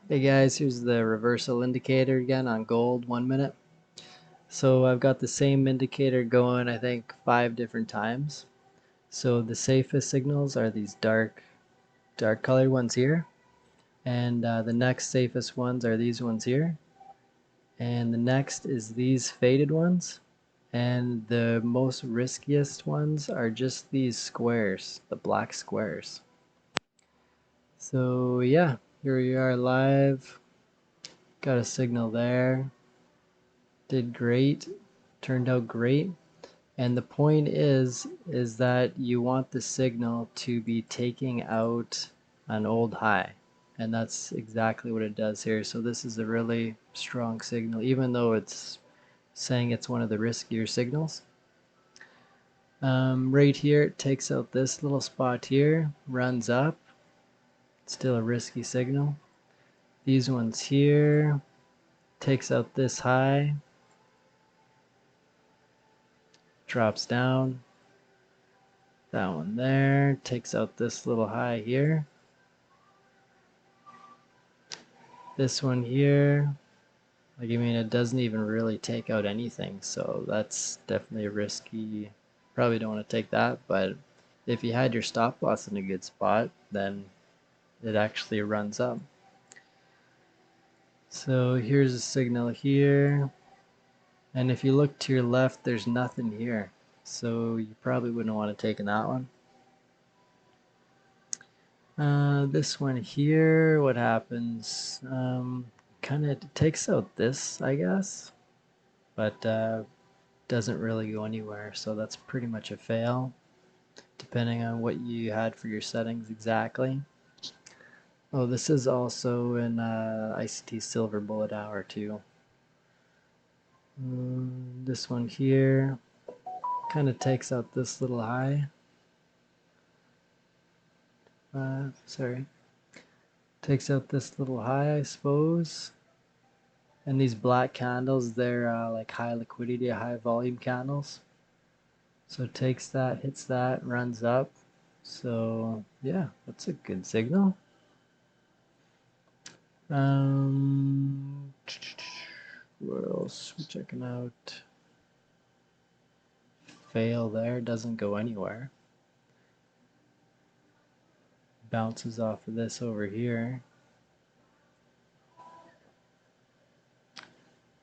Hey guys, here's the reversal indicator again on gold 1 minute. So I've got the same indicator going I think 5 different times. So the safest signals are these dark colored ones here, and the next safest ones are these ones here, and the next is these faded ones, and the most riskiest ones are just these squares, the black squares. So yeah, here we are live. Got a signal there. Did great, turned out great. And the point is that you want the signal to be taking out an old high. And that's exactly what it does here. So this is a really strong signal, even though it's saying it's one of the riskier signals. Right here, it takes out this little spot here, runs up. Still a risky signal. These ones here, takes out this high, drops down. That one there takes out this little high here. This one here, like, I mean, it doesn't even really take out anything, so that's definitely risky. Probably don't want to take that, but if you had your stop loss in a good spot, then it actually runs up. So here's a signal here, and if you look to your left, there's nothing here, so you probably wouldn't want to take in that one. This one here, what happens? Kind of takes out this, I guess, but doesn't really go anywhere, so that's pretty much a fail, depending on what you had for your settings exactly. Oh, this is also in ICT Silver Bullet Hour too. This one here kind of takes out this little high. Sorry. Takes out this little high, I suppose. And these black candles, they're like high liquidity, high volume candles. So it takes that, hits that, runs up. So yeah, that's a good signal. What else we checking out? Fail there, doesn't go anywhere. Bounces off of this over here.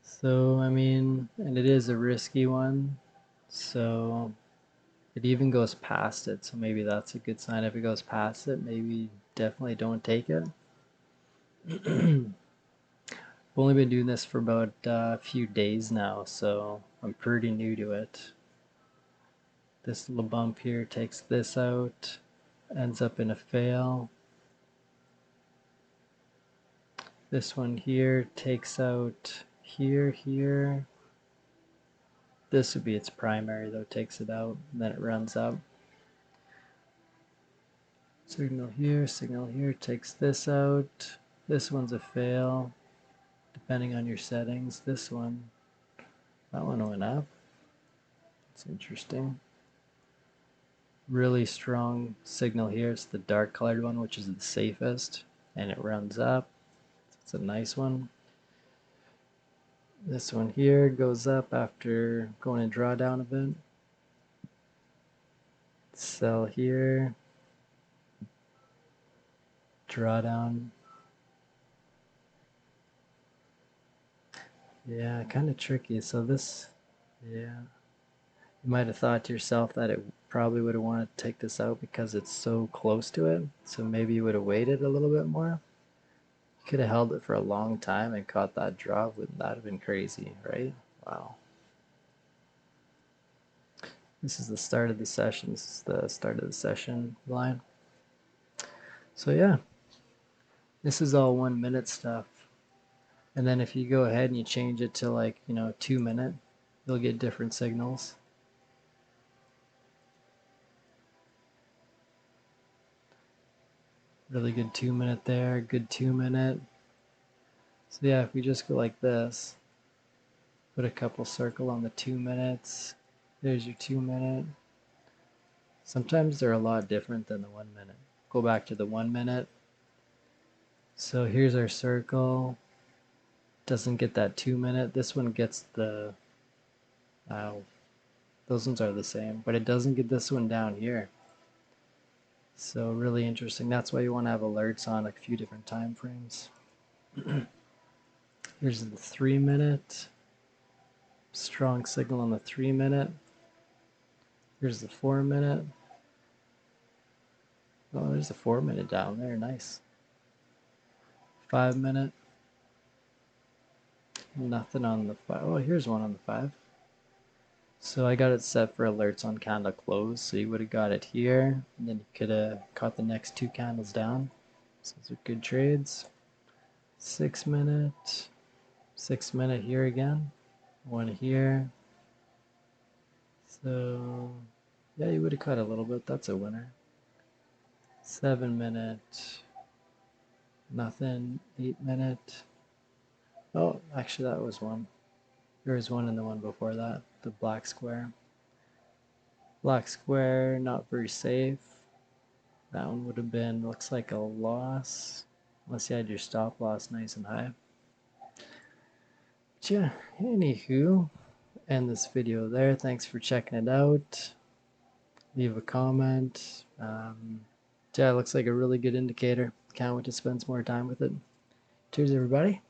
So, I mean, and it is a risky one. So it even goes past it. So maybe that's a good sign. If it goes past it, maybe definitely don't take it. I've only been doing this for about a few days now, so I'm pretty new to it. This little bump here takes this out, ends up in a fail. This one here takes out here, here. This would be its primary though, takes it out, and then it runs up. Signal here, takes this out. This one's a fail, depending on your settings. This one, that one went up. It's interesting. Really strong signal here. It's the dark colored one, which is the safest, and it runs up. It's a nice one. This one here goes up after going in drawdown a bit. Sell here. Drawdown. Yeah, kind of tricky. So this, yeah. You might have thought to yourself that it probably would have wanted to take this out because it's so close to it. So maybe you would have waited a little bit more. You could have held it for a long time and caught that drop. Wouldn't that have been crazy, right? Wow. This is the start of the session. This is the start of the session line. So yeah, this is all 1 minute stuff. And then if you go ahead and you change it to, like, 2 minute, you'll get different signals. Really good 2 minute there, good 2 minute. So yeah, if we just go like this, put a couple circle on the 2 minutes, there's your 2 minute. Sometimes they're a lot different than the 1 minute. Go back to the 1 minute. So here's our circle. Doesn't get that 2 minute. This one gets the, those ones are the same, but it doesn't get this one down here. So really interesting. That's why you want to have alerts on a few different time frames. Here's the 3 minute. Strong signal on the 3 minute. Here's the 4 minute. Oh, there's the 4 minute down there. Nice. 5 minute. Nothing on the 5. Oh, here's one on the 5. So I got it set for alerts on candle close. So you would have got it here, and then you could have caught the next 2 candles down. So those are good trades. 6 minute. 6 minute here again. One here. So yeah, you would have caught a little bit. That's a winner. 7 minute. Nothing. 8 minute. Oh, actually that was one. There was one in the one before that. The black square. Black square, not very safe. That one would have been, looks like a loss. Unless you had your stop loss nice and high. But yeah, anywho, end this video there. Thanks for checking it out. Leave a comment. Yeah, it looks like a really good indicator. Can't wait to spend some more time with it. Cheers, everybody.